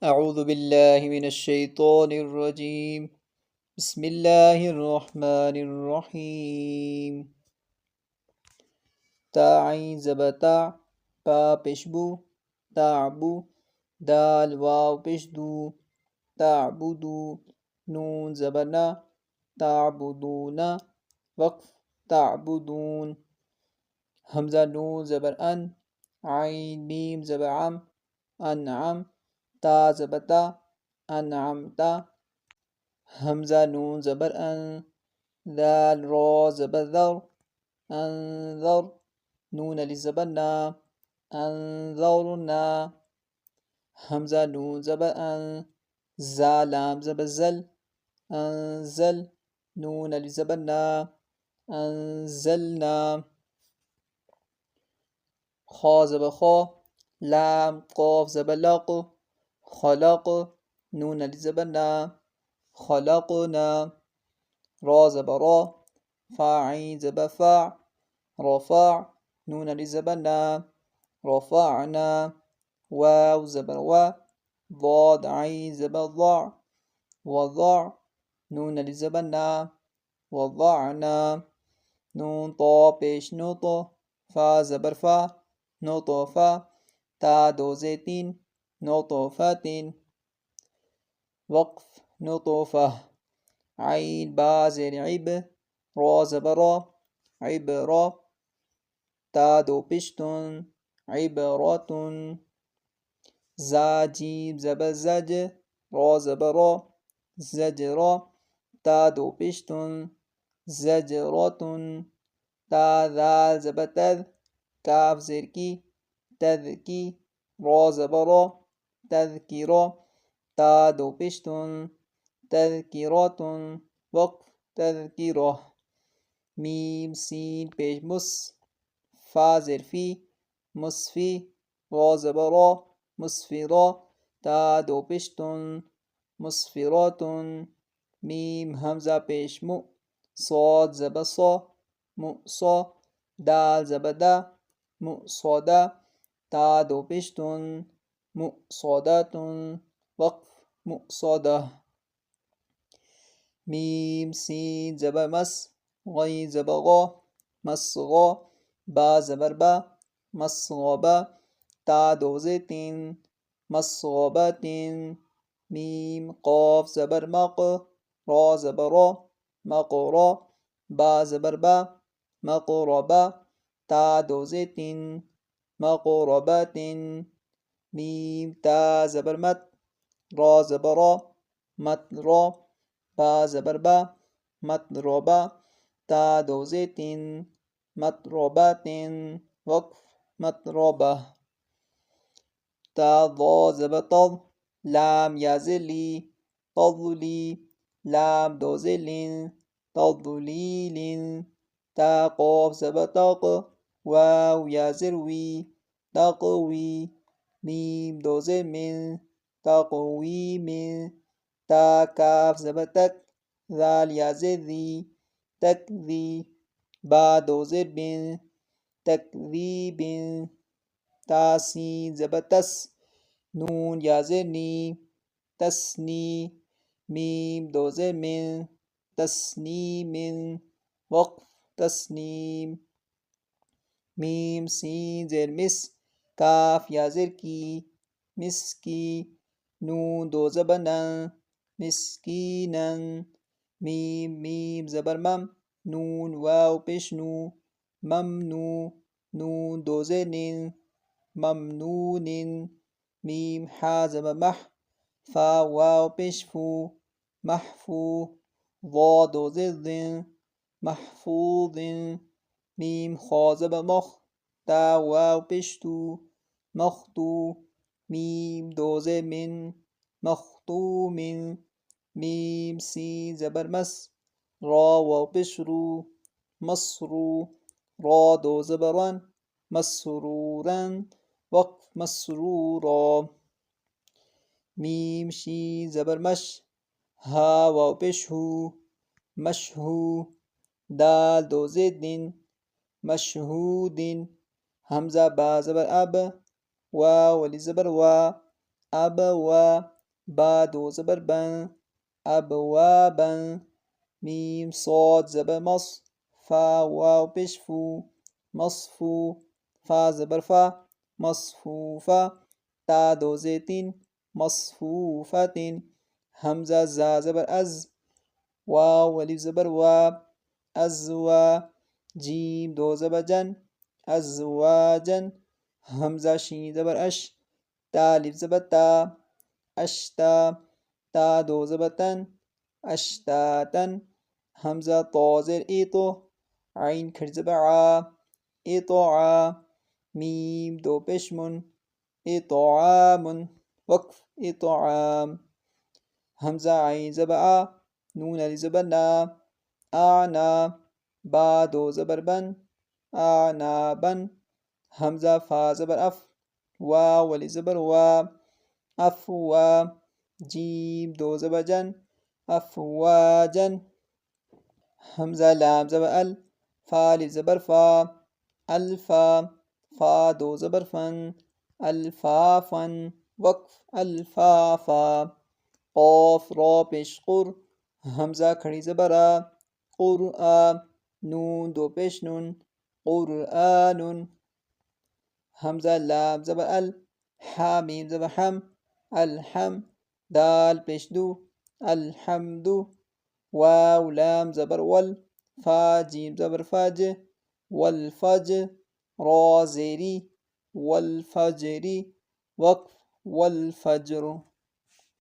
اعوذ باللہ من الشیطان الرجیم بسم اللہ الرحمن الرحیم تا عین زبتا پا پشبو تعبو دال واو پشدو تعبدو نون زبنا تعبدون وقف تعبدون حمزہ نون زبر ان عین میم زبر عم انعم تا زبتا انعمتا حمزہ نون زبر ان ذال را زبر ذر انذر نون علی زبر نا انذرنا حمزہ نون زبر ان زا لام زبر زل انزل نون علی زبر نا انزلنا خا زبر خا لام قاف زبر لق خلق نون علی زبر نا خلقنا را زبر را فا عین زبر فا رفع نون علی زبر نا رفعنا واو زبر و ضاد عین زبر ضع وضع نون علی زبر نا وضعنا نون طا پیش نوط فا زبر فا نطفا تا دو زیتین نطفة وقف نطفة عین با زیر عب را زبر را عبرا تا دو پشتن عبرتن زا جیم زبر زج را زبر را زجرا تا دو پشتن زجرتن تا ذال زبر تذ کاف زیر کی تذکی را زبر را تذکرا تا دو پشتن تذکراتن وقف تذکرہ میم سین پیش مس فا زیر فی مصفی را زبر را مصفرا تا دو پشتن مصفراتن میم حمزہ پیش مو صاد زبر صا مؤصا دال زبر دا مؤصدا تا دو پشتن مؤصداتن وقف مؤصدہ میم سین زبر مس غین زبر غا مسغا با زبر با مسغبا تا دو زیتین مسغبتین میم قاف زبر مق را زبر را مقرا با زبر با مقربا تا دو زیتین مقربتین میم تا زبر مت را زبر را مترا با زبر با متربا تا دو زیتین متربتین وقف متربہ تا ضا زبر تض لام یا زلی تضلی لام دو زلین تضلیلین تا قاف زبر تق واو یا زروی تقوی میم دو زر من تقویم تا کاف زبر تک ذال یا ذی تکذی با دو زر بن تکذیب تا سین زبر تس نون یا زر نی تسنی میم دو زر من تسنیم وقف تسنیم میم سین زر مس کاف یا زر کی مسکی نون دو زبر نن مسکینن میم زبر مم نون واو پیش نو ممنو نون دو زر نن ممنونن میم حا زبر مح فا واو پیش فو محفو ضا دو زر ذن محفوظ میم خا زبر مخ تا واو پیش تو مختو میم دو زر من مختوم میم سین زبر مس را واو پیش رو مصرو را دو زبر رن مسرورن وقف مسرورا میم شین زبر مش ها واو پیش ہو مشہو دال دو زد مشہود حمزہ با زبر اب واو علی زبر وا أبوا با دو زبر بن أبوابا ميم صاد زبر مص فا واو پیش فو مصفو فا زبر فا مصفوفة تا دو زيتين مصفوفة همزة زا زبر از واو والف زبر وا ازوا جيم دو زبر جن ازواجا همزة شين زبر اش تا الف زبر تا اشتا تا دو زبر تن اشتاتا همزة طا زر ایتو عين کھڑ زبر عا اطاعا ميم دو پیشمن اطعام وقف اطعام همزة عين زبر آ نون الف زبر نا آنا با دو زبر بن آنابا همزة فا زبر اف واو والف زبر وا افوا جيم دو زبر جن افواجا همزة لام زبر ال فا الف زبر فا الفا فا دو زبر فن الفافا وقف الفافا قاف را پیش قر همزة کھڑی زبر آ قرآ نون دو پیش نون قرآن همزة لام زبر ال حا میم زبر حم الحم دال پیش دو الحمد واو لام زبر ول فا جیم زبر فج والفجر را زیری والفجر وقف والفجر